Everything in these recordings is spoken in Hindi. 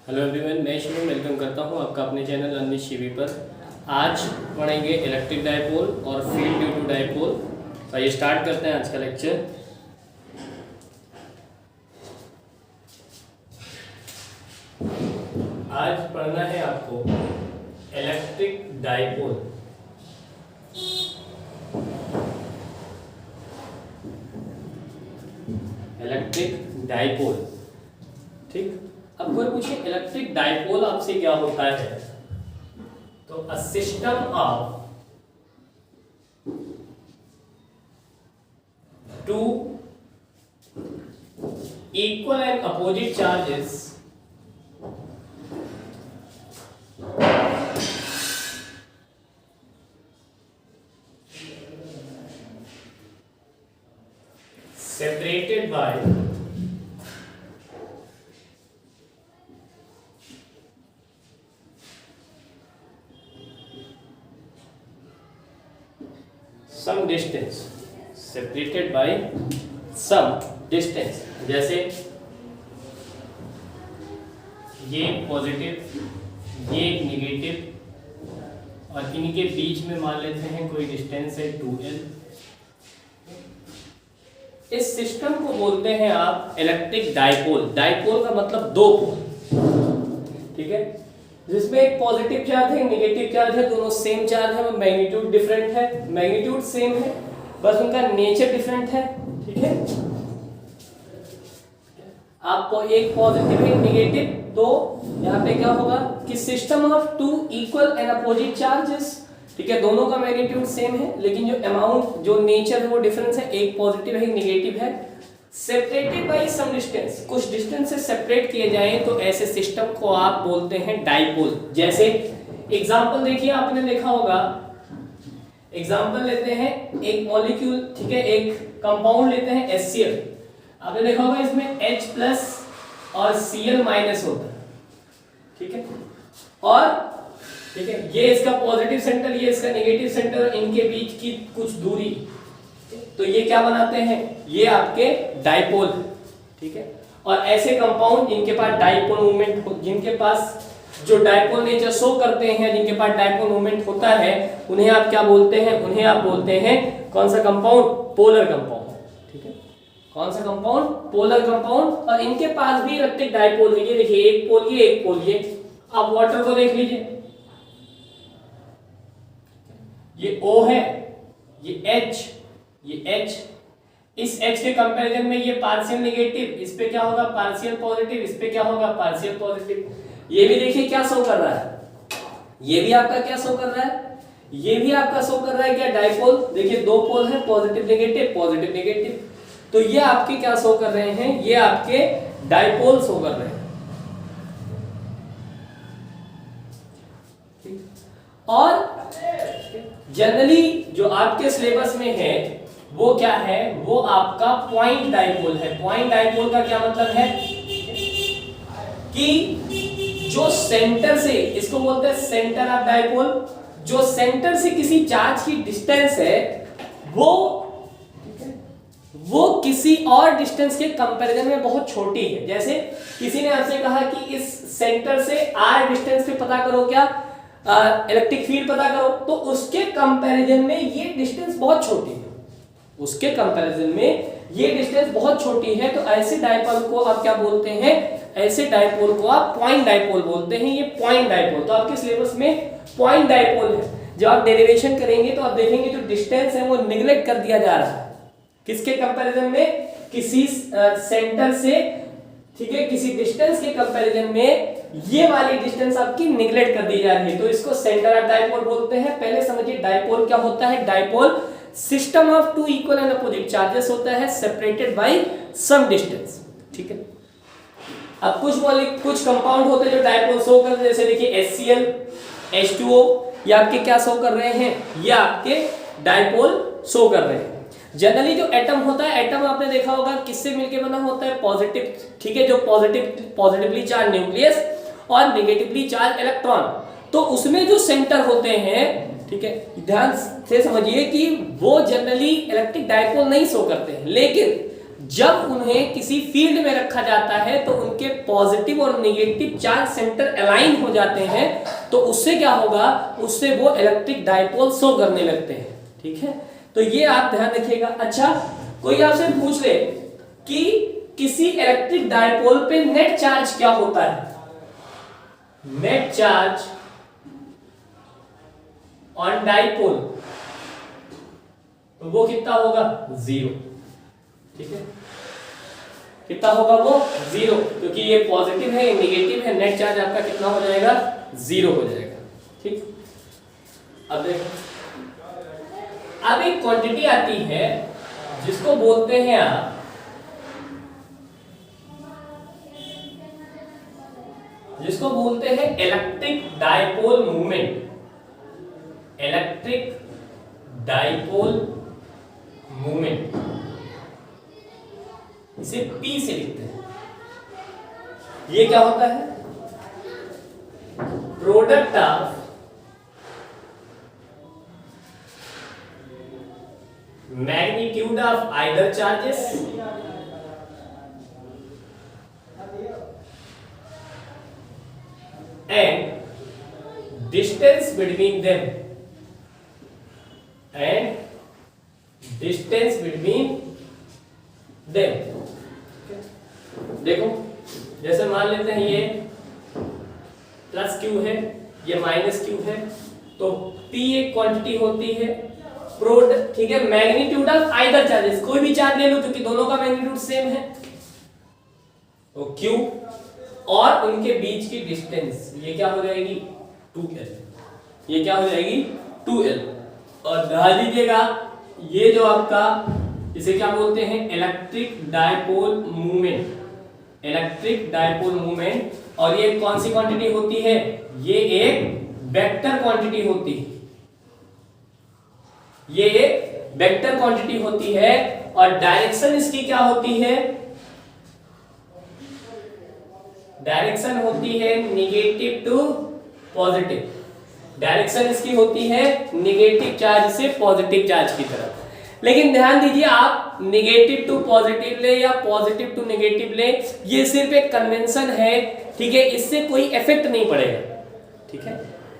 हेलो एवरीवन, मैं शिवम वेलकम करता हूं आपका अपने चैनल अनिश शिवी पर। आज पढ़ेंगे इलेक्ट्रिक डाइपोल और फील्ड ड्यू टू डाइपोल। तो ये स्टार्ट करते हैं आज का लेक्चर। आज पढ़ना है आपको इलेक्ट्रिक डाइपोल। इलेक्ट्रिक डाइपोल, ठीक। अब कोई पूछे इलेक्ट्रिक डाइपोल आपसे क्या होता है, तो a system of two equal and opposite charges separated by some distance, separated by some distance। जैसे ये पॉजिटिव, ये नेगेटिव, और इनके बीच में मान लेते हैं कोई डिस्टेंस है 2l। इस सिस्टम को बोलते हैं आप इलेक्ट्रिक डाइपोल। डाइपोल का मतलब दो पोल, ठीक है, जिसमें एक पॉजिटिव चार्ज है, नेगेटिव चार्ज है, दोनों सेम चार्ज है, मैग्नीट्यूड डिफरेंट है, मैग्नीट्यूड सेम है, बस उनका नेचर डिफरेंट है, ठीक है। आपको एक पॉजिटिव एक नेगेटिव, तो यहाँ पे क्या होगा कि system of two equal and opposite charges, ठीक है, दोनों का मैग्नीट्यूड सेम है, लेकिन जो अमाउंट, जो नेचर है वो डिफरेंस है, एक पॉजिटिव है एक नेगेटिव है, सेपरेटेड बाय सम डिस्टेंस, कुछ डिस्टेंस से सेपरेट किए जाएं, तो ऐसे सिस्टम को आप बोलते हैं डाइपोल। जैसे एग्जांपल देखिए, आपने देखा होगा, एग्जांपल लेते हैं एक मॉलिक्यूल, ठीक है, एक कंपाउंड लेते हैं HCl। आपने देखा होगा इसमें H+ और Cl- होता है, ठीक है, और ठीक है, ये इसका पॉजिटिव सेंटर, ये इसका नेगेटिव सेंटर, इनके बीच की कुछ दूरी, तो ये क्या बनाते हैं, ये आपके डाइपोल, ठीक है। और ऐसे कंपाउंड जिनके पास डाइपोल मूवमेंट, जिनके पास जो डाइपोल नेचर शो करते हैं, जिनके पास डाइपोल मूवमेंट होता है, उन्हें आप क्या बोलते हैं, उन्हें आप बोलते हैं कौन सा कंपाउंड, पोलर कंपाउंड, ठीक है। कौन सा कंपाउंड, पोलर कंपाउंड। और इनके पास भी इलेक्ट्रिक डाइपोल है, ये देखिए, एक पोल ये, एक पोल ये। आप वाटर को देख लीजिए, ये O है, ये H, ये H, इस H के कंपैरिजन में ये पार्शियल नेगेटिव, इस पे क्या होगा पार्शियल पॉजिटिव, इस पे क्या होगा पार्शियल पॉजिटिव। ये भी देखिए क्या शो कर रहा है, ये भी आपका क्या शो कर रहा है, ये भी आपका शो कर रहा है क्या, डाइपोल। देखिए दो पोल है, पॉजिटिव नेगेटिव, पॉजिटिव नेगेटिव, तो ये आपके क्या शो कर रहे हैं, ये आपके डाइपोल शो कर रहे हैं। और जनरली जो आपके सिलेबस में है वो क्या है, वो आपका पॉइंट डाइपोल है। पॉइंट डाइपोल का क्या मतलब है कि जो सेंटर से, इसको बोलते हैं सेंटर ऑफ डाइपोल, जो सेंटर से किसी चार्ज की डिस्टेंस है वो किसी और डिस्टेंस के कंपैरिजन में बहुत छोटी है। जैसे किसी ने आपसे कहा कि इस सेंटर से r डिस्टेंस पे पता करो, क्या इलेक्ट्रिक फील्ड पता करो, तो उसके कंपैरिजन में ये डिस्टेंस बहुत छोटी है, उसके कंपैरिजन में ये डिस्टेंस बहुत छोटी है। तो ऐसे डाइपोल को आप क्या बोलते हैं, ऐसे डाइपोल को आप पॉइंट डाइपोल बोलते हैं। ये पॉइंट डाइपोल, तो आपके सिलेबस में पॉइंट डाइपोल है। जब आप डेरिवेशन करेंगे तो आप देखेंगे जो डिस्टेंस है वो निगलेक्ट कर दिया जा रहा है, किसके कंपैरिजन में, किसी सेंटर से, ठीक है, किसी डिस्टेंस के कंपैरिजन में ये वाली डिस्टेंस आपकी निगलेक्ट कर दी जा रही है, तो इसको सेंटर ऑफ डाइपोल बोलते हैं। पहले समझिए डाइपोल क्या होता है। Dipole system of two equal and opposite charges होता है, सेपरेटेड बाय सम डिस्टेंस, ठीक है। अब कुछ कंपाउंड होते हैं जो डाइपोल शो करते हैं, जैसे देखिए HCl, H2O, ये आपके क्या शो कर रहे हैं, ये आपके डाइपोल शो कर रहे हैं। जनरली जो एटम होता है, एटम आपने देखा होगा किससे मिलके बना होता है, पॉजिटिव, ठीक है, जो पॉजिटिवली चार्ज न्यूक्लियस और नेगेटिवली चार्ज इलेक्ट्रॉन, तो उसमें जो सेंटर होते हैं, ठीक है, ध्यान से समझिए कि वो जनरली इलेक्ट्रिक डाइपोल नहीं शो करते हैं, लेकिन जब उन्हें किसी फील्ड में रखा जाता है तो उनके पॉजिटिव और नेगेटिव चार्ज सेंटर अलाइन हो जाते हैं, तो उससे क्या होगा, उससे वो इलेक्ट्रिक डायपोल शो करने लगते हैं। ठीक है, तो ये आप ध्यान रखिएगा। अच्छा, कोई आपसे पूछ ले कि किसी इलेक्ट्रिक डायपोल पे नेट चार्ज क्या होता है, नेट चार्ज ऑन डायपोल, तो वो कितना होगा, 0। ठीक है, कितना होगा वो, 0, क्योंकि ये पॉजिटिव है, ये नेगेटिव है, नेट चार्ज आपका कितना हो जाएगा, 0 हो जाएगा। ठीक, अब देखो, अब एक क्वांटिटी आती है जिसको बोलते हैं आप electric dipole movement, electric dipole movement, इसे P से लिखते हैं। ये क्या होता है, product of magnitude of either charges and distance between them, देखो, जैसे मान लेते हैं ये प्लस क्यू है, ये माइनस क्यू है, तो P एक क्वांटिटी होती है, प्रोडक्ट, ठीक है, मैग्नीट्यूड ऑफ आइदर चार्जेस, कोई भी चार्ज ले लो क्योंकि दोनों का मैग्नीट्यूड सेम है, तो Q और उनके बीच की डिस्टेंस, ये क्या हो जाएगी, 2L, ये क्या हो जाएगी, 2L। और ध्यान दीजिएगा, ये जो आपका, इसे क्या बोलते हैं, electric dipole movement, electric dipole movement. और ये कौन सी क्वांटिटी होती है, ये एक वेक्टर क्वांटिटी होती है, ये एक वेक्टर क्वांटिटी होती है। और डायरेक्शन इसकी क्या होती है, डायरेक्शन होती है नेगेटिव टू पॉजिटिव, डायरेक्शन इसकी होती है नेगेटिव चार्ज से पॉजिटिव चार्ज की तरफ। लेकिन ध्यान दीजिए, आप नेगेटिव टू पॉजिटिव ले या पॉजिटिव टू नेगेटिव ले, ये सिर्फ एक कन्वेंशन है। ठीक है, इससे कोई इफेक्ट नहीं पड़ेगा। ठीक है,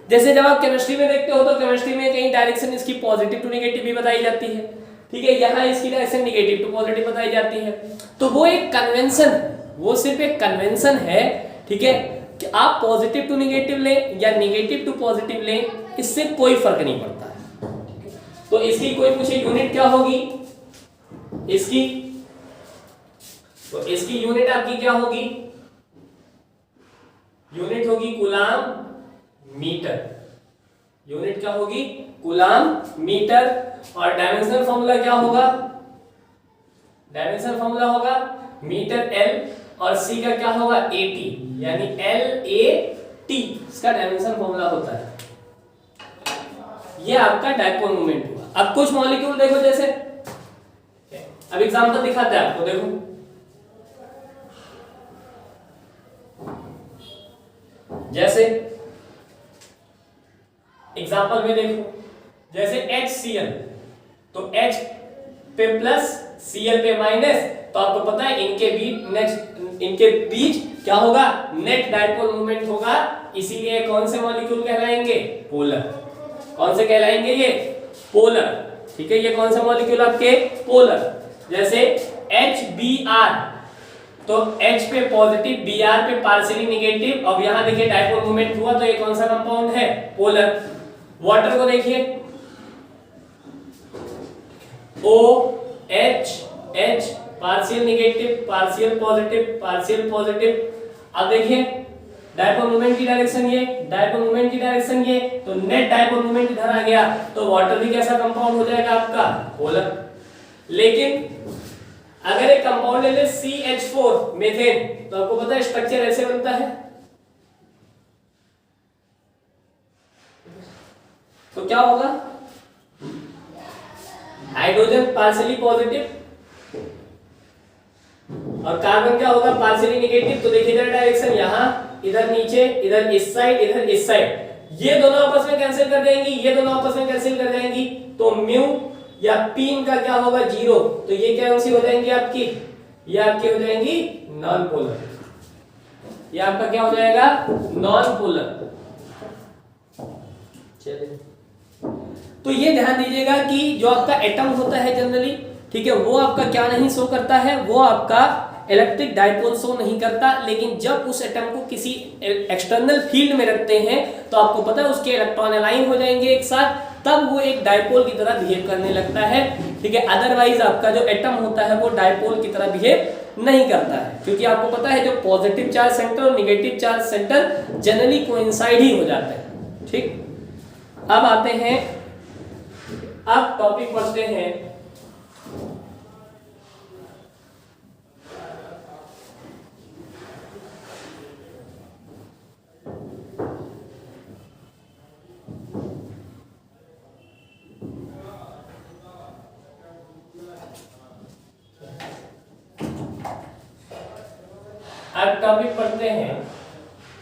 जैसे जब आप केमिस्ट्री में देखते हो तो केमिस्ट्री में कहीं डायरेक्शन इसकी पॉजिटिव टू नेगेटिव भी बताई जाती है। ठीक है, यहाँ इसकी डायरेक्शन नेगेटिव टू पॉजिटिव बताई जाती है। तो वो एक कन्वेंशन, वो सिर्फ एक कन्वेंशन है। ठीक है, कि आप पॉजिटिव टू नेगेटिव ले या नेगेटिव टू पॉजिटिव ले, इससे कोई फर्क नहीं पड़ता है। तो इसकी कोई पूछे यूनिट क्या होगी, इसकी, तो इसकी यूनिट आपकी क्या होगी, यूनिट होगी कूलाम मीटर, यूनिट क्या होगी, कूलाम मीटर। और डायमेंशनल फॉर्मूला क्या होगा, डायमेंशनल फॉर्मूला होगा मीटर L और C का क्या होगा, AT, यानी LAT इसका डायमेंशनल फॉर्मूला होता है। ये आपका डायपोल मोमेंट हुआ। अब कुछ मॉलिक्यूल देखो, जैसे अब एग्जांपल दिखाते हैं आपको, देखो जैसे एग्जांपल में देखो, जैसे HCl, तो H पे प्लस Cl पे माइनस, तो आपको पता है इनके बीच क्या होगा, नेट डायपोल मोमेंट होगा। इसीलिए कौन से मॉलिक्यूल कहलाएंगे, पोलर। कौन से कहलाएंगे, ये पोलर। ठीक है, ये कौन सा मॉलिक्यूल आपके, पोलर। जैसे HBr, तो H पे पॉजिटिव, Br पे पार्शियली नेगेटिव। अब यहां देखिए डायपोल मोमेंट हुआ, तो ये कौन सा कंपाउंड है, पोलर। वाटर को देखिए, OH, H partial negative, partial positive, partial positive. अब देखिए डायपोल मोमेंट की डायरेक्शन ये, डायपोल मोमेंट की डायरेक्शन ये, तो नेट डायपोल मोमेंट इधर आ गया, तो वाटर भी कैसा कंपाउंड हो जाएगा आपका, पोलर। लेकिन अगर एक कंपाउंड ले ले CH4 मीथेन, तो आपको पता है स्ट्रक्चर ऐसे बनता है, तो क्या होगा, हाइड्रोजन पार्शियली पॉजिटिव और कार्बन क्या होगा, पार्शियली नेगेटिव। तो देखिए इधर डायरेक्शन, यहां, इधर नीचे, इधर इस साइड, इधर इस साइड। ये दोनों आपस में कैंसिल कर जाएंगी, ये दोनों आपस में कैंसिल कर जाएंगी, तो म्यू या P इनका क्या होगा, 0। तो ये क्या सी हो जाएंगी आपकी ये आपकी हो जाएंगी नॉन पोलर, ये आपका क्या हो जाएगा नॉन पोलर। चलिए, तो ये ध्यान दीजिएगा कि जो आपका एटम होता है जनरली, ठीक है, वो आपका क्या नहीं शो करता है, वो आपका इलेक्ट्रिक डायपोल शो नहीं करता, लेकिन जब उस एटम को किसी एक्सटर्नल फील्ड में रखते हैं तो आपको पता है उसके इलेक्ट्रॉन अलाइन हो जाएंगे एक साथ, तब वो एक डायपोल की तरह बिहेव करने लगता है, ठीक है। अदरवाइज आपका जो एटम होता है वो डायपोल की तरह बिहेव नहीं करता है, क्योंकि आपको पता है जो पॉजिटिव चार्ज सेंटर और negative charge centre generally coincide ही हो जाते हैं, ठीक। अब आते हैं, अब टॉपिक पढ़ते हैं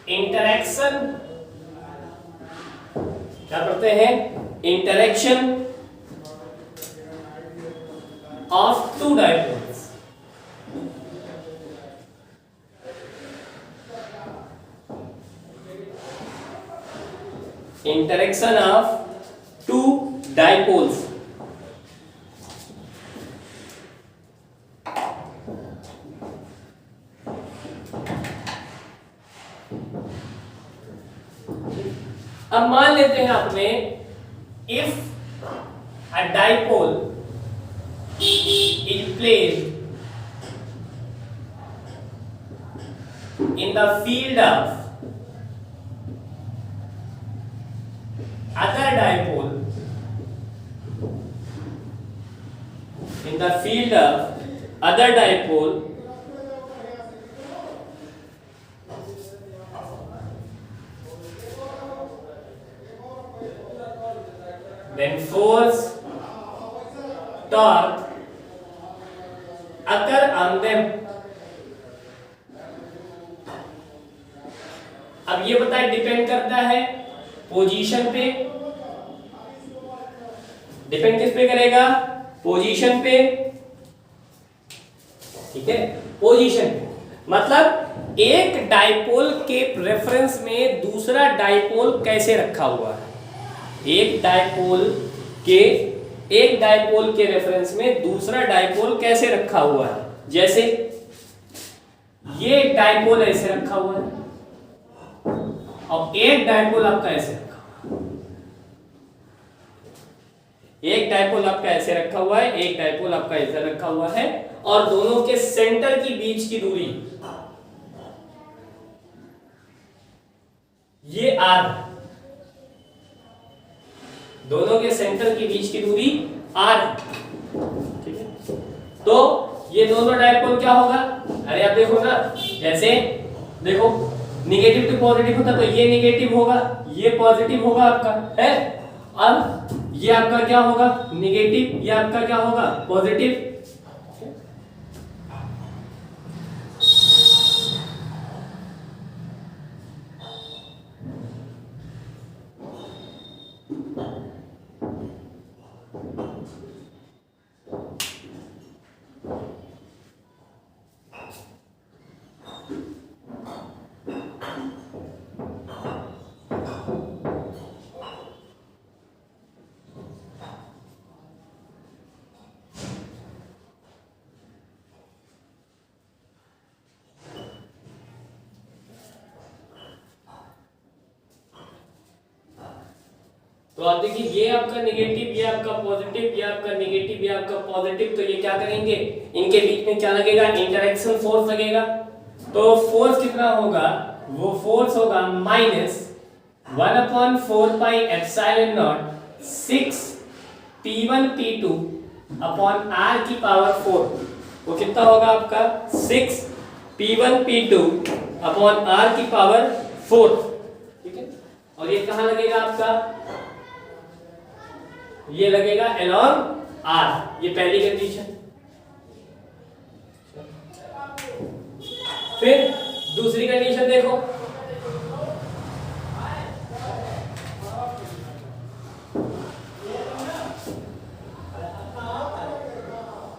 इंटरेक्शन, क्या पढ़ते हैं interaction of two dipoles. Interaction of two dipoles. अब मान लेते हैं आपने, if a dipole is placed in the field of other dipole, in the field of other dipole, then force torque occur on them। अब ये बताए डिपेंड करता है पोजीशन पे, डिपेंड किस पे करेगा पोजीशन पे, ठीक है, पोजीशन पे मतलब एक डाइपोल के रेफरेंस में दूसरा डाइपोल कैसे रखा हुआ है, एक डाइपोल के रेफरेंस में दूसरा डाइपोल कैसे रखा हुआ है। जैसे ये डाइपोल ऐसे रखा हुआ है और एक डाइपोल आपका ऐसे रखा हुआ है, एक डाइपोल आपका ऐसे रखा हुआ है, एक डाइपोल आपका ऐसे रखा हुआ है, और दोनों के सेंटर की बीच की दूरी ये r, दोनों के सेंटर की बीच की दूरी r, ठीक है। तो ये दोनों डाइपोल क्या होगा, अरे आप देखो ना, जैसे देखो निगेटिव टू पॉजिटिव होता तो ये निगेटिव होगा, ये पॉजिटिव होगा आपका है। अब ये आपका क्या होगा निगेटिव, ये आपका क्या होगा पॉजिटिव। तो आप देखिए ये आपका नेगेटिव, ये आपका पॉजिटिव, ये आपका नेगेटिव, ये आपका पॉजिटिव, तो ये क्या करेंगे इनके बीच में क्या लगेगा इंटरेक्शन फोर्स लगेगा। तो फोर्स कितना होगा, वो फोर्स होगा -1/4πε0 6 P1 P2 अपॉन r की पावर 4। वो कितना होगा आपका 6 P1 P2 अपॉन r की पावर 4, ठीक है। और ये कहाँ लगेगा आपका, ये लगेगा along r, ये पहली कंडीशन। फिर दूसरी कंडीशन देखो,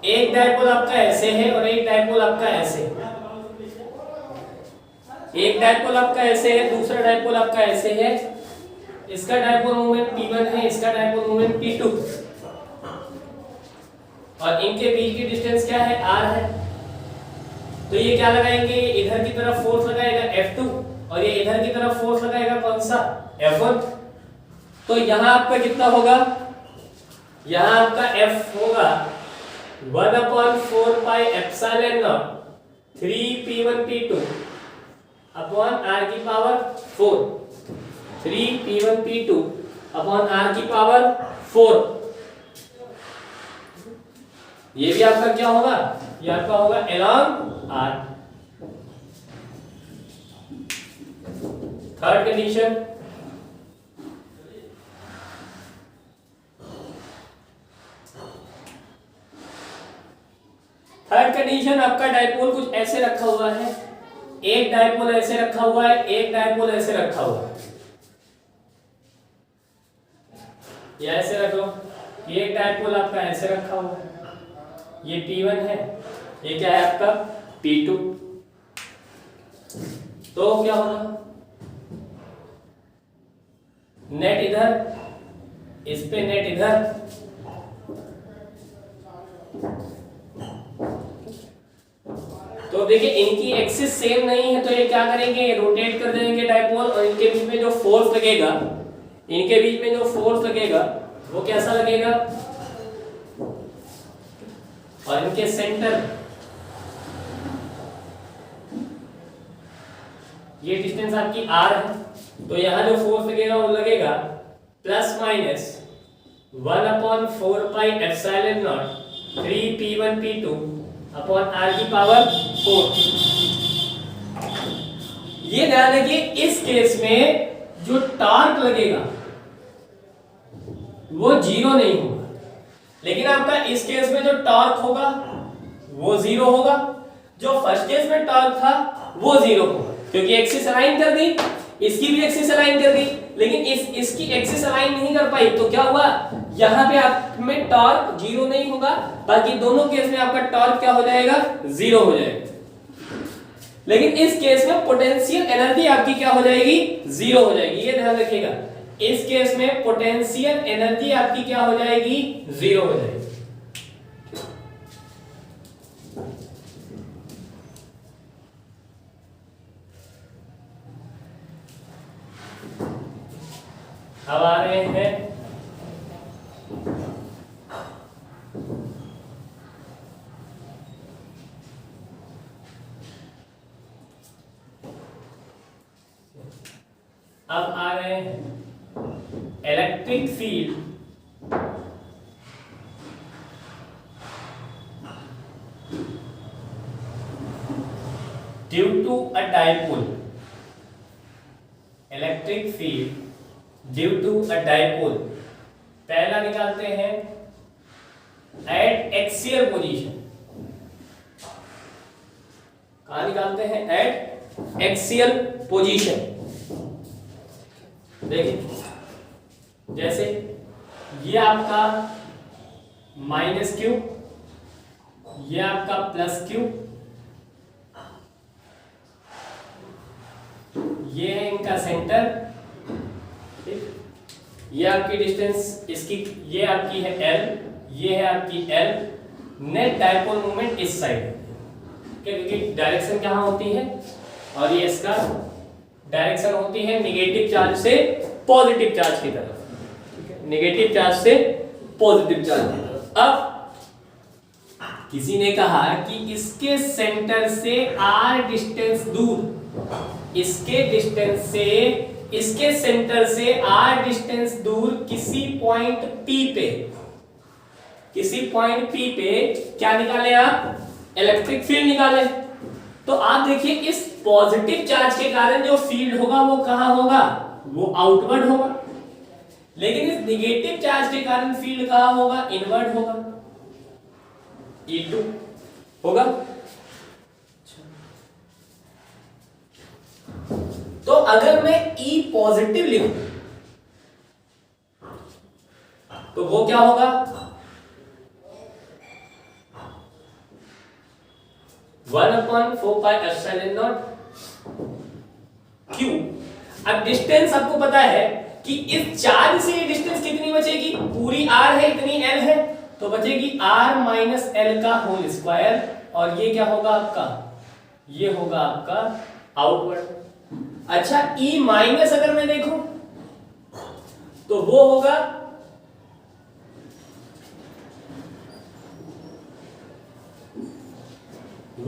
एक डाइपोल आपका ऐसे है और एक डायपोल आपका ऐसे है। एक डायपोल आपका ऐसे है, दूसरा डायपोल आपका ऐसे है। इसका डायपोल मोमेंट P1 है, इसका डायपोल मोमेंट P2, और इनके बीच की डिस्टेंस क्या है, R है। तो ये क्या लगाएंगे, इधर की तरफ फोर्स लगाएगा F2 और ये इधर की तरफ फोर्स लगाएगा कौन सा, F1। तो यहां आपका कितना होगा, यहां आपका F होगा 1/4 pi epsilon not 3P1 P2 upon R की power 4, 3P1 P2 upon R की पावर 4। ये भी आपका क्या होगा, ये आपका होगा along R। थर्ड कंडीशन, आपका डायपोल कुछ ऐसे रखा हुआ है, एक डायपोल ऐसे रखा हुआ है, एक डायपोल ऐसे रखा हुआ है, या ऐसे रख लो। ये एक डायपोल आपका ऐसे रखा हुआ है, ये P1 है, ये क्या है आपका P2। तो क्या होगा, नेट इधर, इस पे नेट इधर, तो देखिए इनकी एक्सिस सेम नहीं है, तो ये क्या करेंगे, रोटेट कर देंगे डायपोल, और इनके बीच में जो फोर्स लगेगा, इनके बीच में जो फोर्स लगेगा वो कैसा लगेगा, और इनके सेंटर, ये डिस्टेंस आपकी R है, तो यहां जो फोर्स लगेगा वो लगेगा plus minus 1/4 pi epsilon not 3P1 P2 upon R की पावर 4। ये ध्यान रखिए, इस केस में जो टॉर्क लगेगा वो 0 नहीं होगा, लेकिन आपका इस केस में जो टॉर्क होगा वो 0 होगा। जो फर्स्ट केस में टॉर्क था वो 0 होगा, क्योंकि एक्सिस अलाइन कर दी, इसकी भी एक्सिस अलाइन कर दी, लेकिन इसकी एक्सिस अलाइन नहीं कर पाई, तो क्या हुआ, यहां पे आप में टॉर्क 0 नहीं होगा, बाकी दोनों केस में आपका टॉर्क क्या हो जाएगा, 0 हो जाएगा। लेकिन इस केस में पोटेंशियल एनर्जी आपकी क्या हो जाएगी, 0 हो जाएगी। ये ध्यान रखिएगा, इस केस में पोटेंशियल एनर्जी आपकी क्या हो जाएगी, 0 हो जाएगी। अब आ रहे हैं electric field due to a dipole. Electric field due to a dipole, पहला निकालते हैं एट एक्सियल पोजीशन। कहां निकालते हैं, एट एक्सियल पोजीशन। देखिए जैसे ये आपका -q, ये आपका +q, ये है इनका सेंटर, ये आपकी डिस्टेंस इसकी, ये आपकी है L, ये है आपकी L। नेट डायपोल मोमेंट इस साइड, क्योंकि डायरेक्शन कहाँ होती है, और ये इसका डायरेक्शन होती है नेगेटिव चार्ज से पॉजिटिव चार्ज की तरफ, ठीक है, नेगेटिव चार्ज से पॉजिटिव चार्ज की तरफ। अब किसी ने कहा कि इसके सेंटर से R डिस्टेंस दूर, इसके डिस्टेंस से, इसके सेंटर से R डिस्टेंस दूर किसी पॉइंट P पे, किसी पॉइंट P पे क्या निकाले आप, इलेक्ट्रिक फील्ड निकाले। तो आप देखिए इस पॉजिटिव चार्ज के कारण जो फील्ड होगा वो कहां होगा, वो आउटवर्ड होगा, लेकिन इस नेगेटिव चार्ज के कारण फील्ड कहां होगा, इनवर्ड होगा, E2 होगा। तो अगर मैं E पॉजिटिव लिखूं तो वो क्या होगा, 4 पाई एप्सिलॉन नॉट क्यू। अब डिस्टेंस आपको पता है कि इस चार्ज से ये डिस्टेंस कितनी बचेगी, पूरी r है इतनी l है, तो बचेगी r माइनस एल का होल स्क्वायर, और ये क्या होगा आपका, ये होगा आपका आउटवर्ड। अच्छा E माइनस अगर मैं देखूं तो वो होगा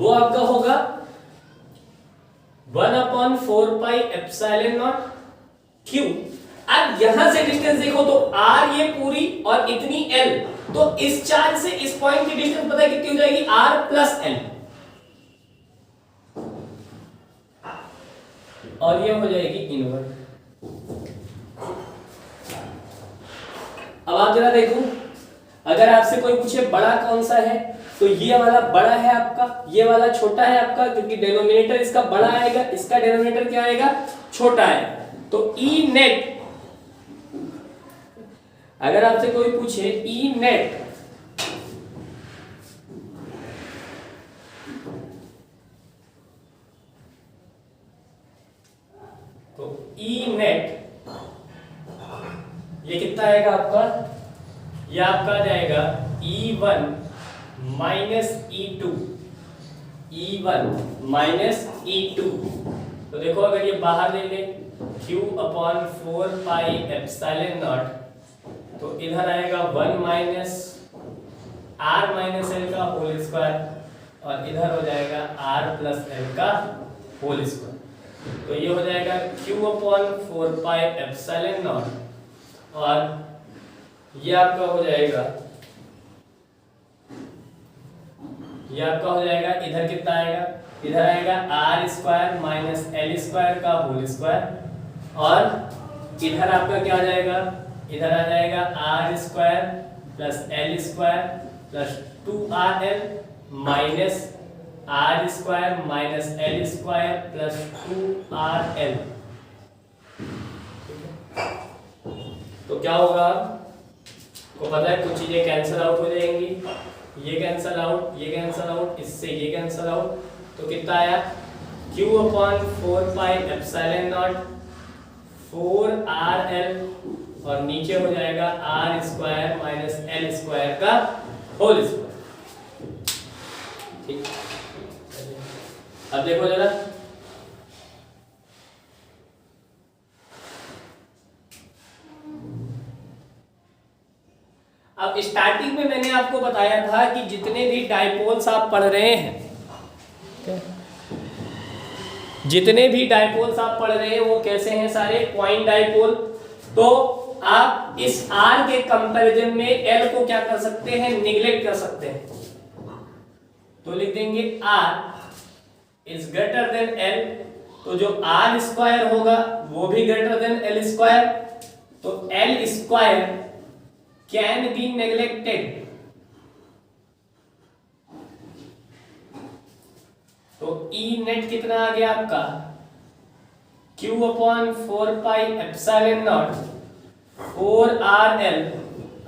आपका होगा 1/4 पाई एप्सिलॉन नॉट क्यू। अब यहां से डिस्टेंस देखो तो r ये पूरी और इतनी l, तो इस चार्ज से इस पॉइंट की डिस्टेंस पता है कितनी हो जाएगी, r प्लस l, और ये हो जाएगी इनवर्ट। अब आप जरा देखो, अगर आपसे कोई पूछे बड़ा कौन सा है, तो ये वाला बड़ा है आपका, ये वाला छोटा है आपका, क्योंकि डिनोमिनेटर इसका बड़ा आएगा, इसका डिनोमिनेटर क्या आएगा, छोटा है। तो ई नेट, अगर आपसे कोई पूछे ई नेट, तो ई नेट ये कितना आएगा आपका, ये आपका आ जाएगा E1 minus E2, E1 minus E2। तो देखो अगर ये बाहर ले ले Q/4 पाई एप्सिलॉन नॉट, तो इधर आएगा 1 माइनस R माइनस L का होल स्क्वायर, और इधर हो जाएगा R प्लस L का होल स्क्वायर। तो ये हो जाएगा Q/4 पाई एप्सिलॉन नॉट, और ये आपका हो जाएगा, ये आपका हो जाएगा, इधर कितना आएगा, इधर आएगा R square minus L square का होल स्क्वायर, और इधर आपका क्या आ जाएगा, इधर आ जाएगा R square plus L square plus 2RL minus R square minus L square plus 2RL। तो क्या होगा, को पता है कुछ चीजें कैंसिल आउट हो जाएंगी, ये कैंसिल आउट, ये कैंसिल आउट, इससे ये कैंसिल आउट, तो कितना आया Q/4 pi epsilon not 4RL, और नीचे हो जाएगा R square minus L square का होल स्क्वायर। ठीक, अब देखो जरा, अब स्टार्टिंग में मैंने आपको बताया था कि जितने भी डाइपोल्स आप पढ़ रहे हैं, जितने भी डाइपोल्स आप पढ़ रहे हैं वो कैसे हैं, सारे पॉइंट डाइपोल। तो आप इस R के कंपैरिजन में L को क्या कर सकते हैं, निगलेक्ट कर सकते हैं। तो लिख देंगे R is greater than L, तो जो R स्क्वायर होगा वो भी ग्रेटर देन L स्क्वायर, तो L square can be neglected. तो E नेट कितना आ गया आपका, Q/4 pi epsilon not 4RL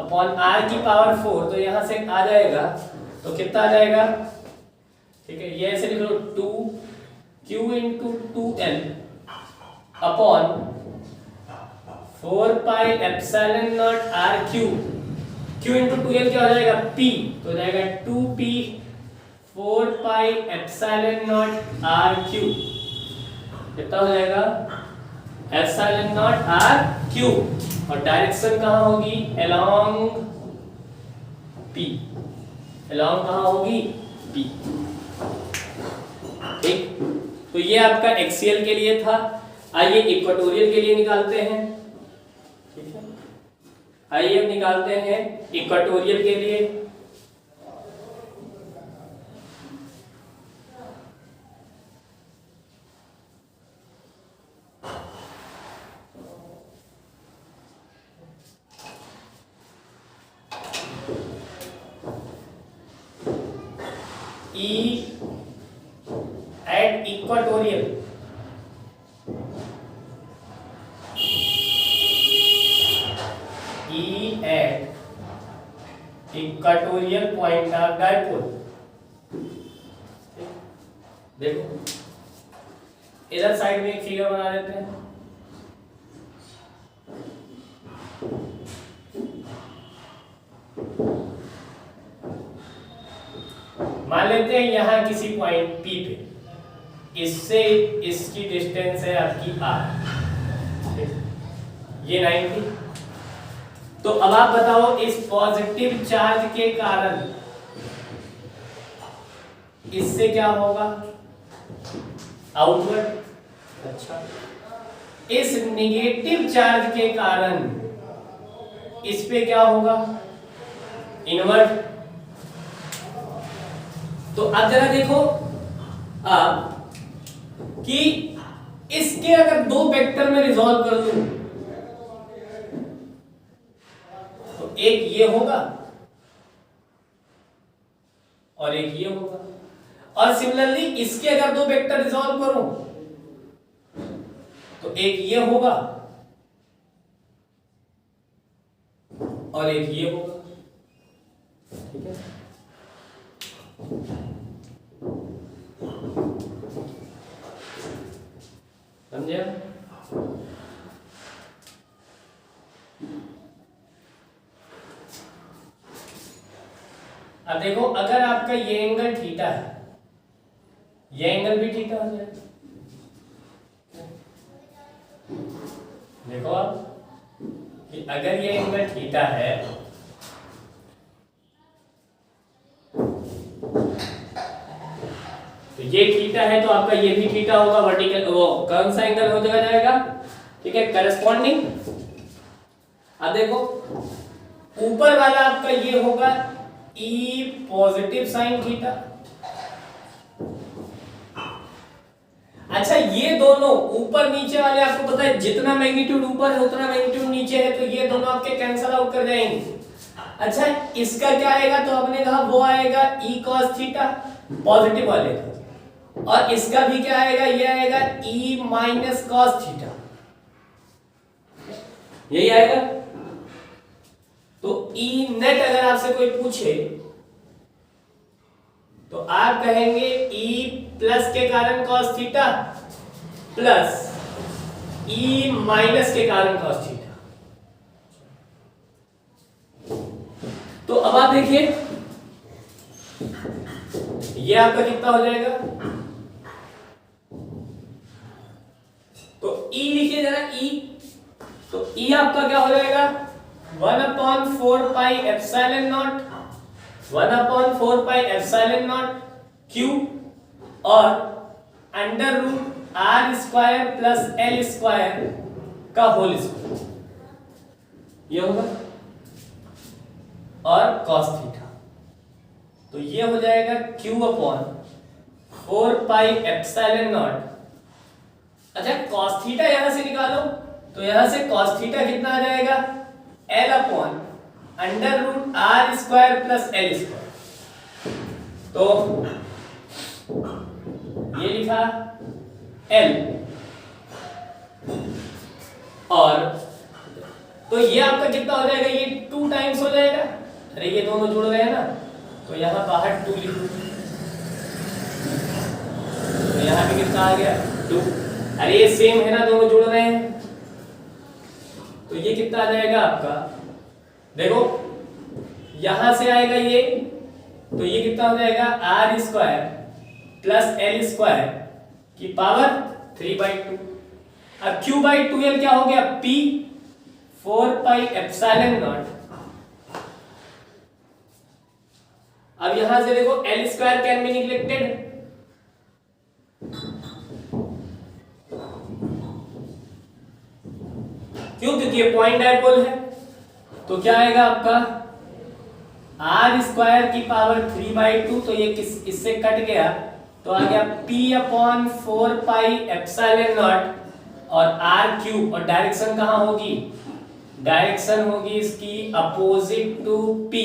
upon R की पावर 4, तो यहां से आ जाएगा, तो कितना आ जाएगा, ठीक है, ये ऐसे लिख लो 2Q into 2L upon 4 pi epsilon not R cube, Q into 2L क्या हो जाएगा, P, तो हो जाएगा 2P 4 pi epsilon not R cube, कितना हो जाएगा, एप्सिलॉन नॉट R क्यूब, और डायरेक्शन कहाँ होगी, अलोंग P, अलोंग कहाँ होगी, P। ठीक, तो ये आपका एक्सियल के लिए था। आइए इक्वेटोरियल के लिए निकालते हैं। ठीक है, आइए अब निकालते हैं इक्वेटोरियल के लिए। E at equatorial, E at equatorial point of dipole, देखो इधर साइड में एक फिगर बना देते हैं। मान लेते हैं यहां किसी पॉइंट P पे इससे इसकी डिस्टेंस है आपकी R, ये 90। तो अब आप बताओ इस पॉजिटिव चार्ज के कारण इससे क्या होगा, आउटवर्ड। अच्छा, इस नेगेटिव चार्ज के कारण इस पे क्या होगा, इनवर्ड। तो अब जरा देखो आप कि इसके अगर दो वेक्टर में रिजॉल्व कर दूं तो एक ये होगा और एक ये होगा, और सिमिलरली इसके अगर दो वेक्टर रिजॉल्व करूं तो एक ये होगा और एक ये होगा। ठीक है, समझे? अब देखो अगर आपका ये एंगल थीटा है, ये एंगल भी थीटा हो जाएगा। देखो आप कि अगर ये एंगल थीटा है तो ये थीटा है तो आपका ये भी थीटा होगा, वर्टिकल वो कौन सा एंगल हो जाएगा, ठीक है, करस्पॉन्डिंग। अब देखो ऊपर वाला आपका ये होगा ई पॉजिटिव साइन थीटा। अच्छा, ये दोनों ऊपर नीचे वाले आपको पता है जितना मैग्नीट्यूड ऊपर है उतना मैग्नीट्यूड नीचे है, तो ये दोनों आपके कैंसल आउट कर जाएंगे। अच्छा, इसका क्या आएगा, तो आपने कहा वो आएगा ई कॉस थीटा पॉजिटिव वाले का, और इसका भी क्या आएगा, ये आएगा ई माइनस कॉस थीटा, यही आएगा। तो ई नेट अगर आपसे कोई पूछे तो आप कहेंगे ई प्लस के कारण cos theta plus E minus के कारण कॉस थीटा। तो अब आप देखिए ये आपका कितना हो जाएगा, तो E लिखिए जरा E, तो E आपका क्या हो जाएगा 1/4 pi epsilon naught, 1/4 pi epsilon naught Q और under root R square plus L square का होल स्क्वायर, ये होगा, और cos थीटा, तो ये हो जाएगा Q/4 पाई एप्सिलॉन नॉट। अच्छा, cos थीटा यहां से निकालो तो यहां से cos थीटा कितना आ जाएगा, L/ under root R square plus L square. तो ये लिखा L, और तो ये आपका कितना हो जाएगा, ये 2 टाइम्स हो जाएगा। अरे ये दोनों जुड़ रहे हैं ना, तो यहां बाहर 2 लिखो, तो यहां पे कितना आ गया 2। अरे ये सेम है ना, दोनों जुड़ रहे हैं, तो ये कितना आ जाएगा आपका, देखो यहां से आएगा ये, तो ये कितना हो जाएगा R square plus L square की पावर 3/2। अब Q/2L क्या हो गया, P 4 पाई एप्सिलॉन नॉट। अब यहां से देखो L square can be neglected, क्यों, क्योंकि ये पॉइंट डायपोल है। तो क्या आएगा आपका R स्क्वायर की पावर 3/2, तो ये इससे कट गया, तो आ गया P/4 पाई एप्सिलॉन नॉट और R क्यूब, और डायरेक्शन कहां होगी, डायरेक्शन होगी इसकी opposite to P,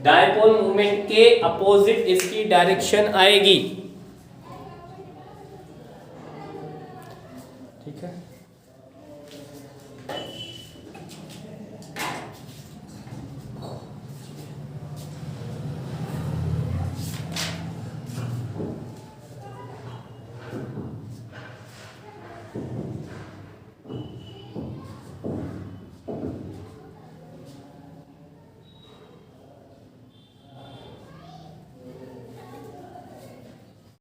dipole movement के अपोजिट इसकी डायरेक्शन आएगी। ठीक है,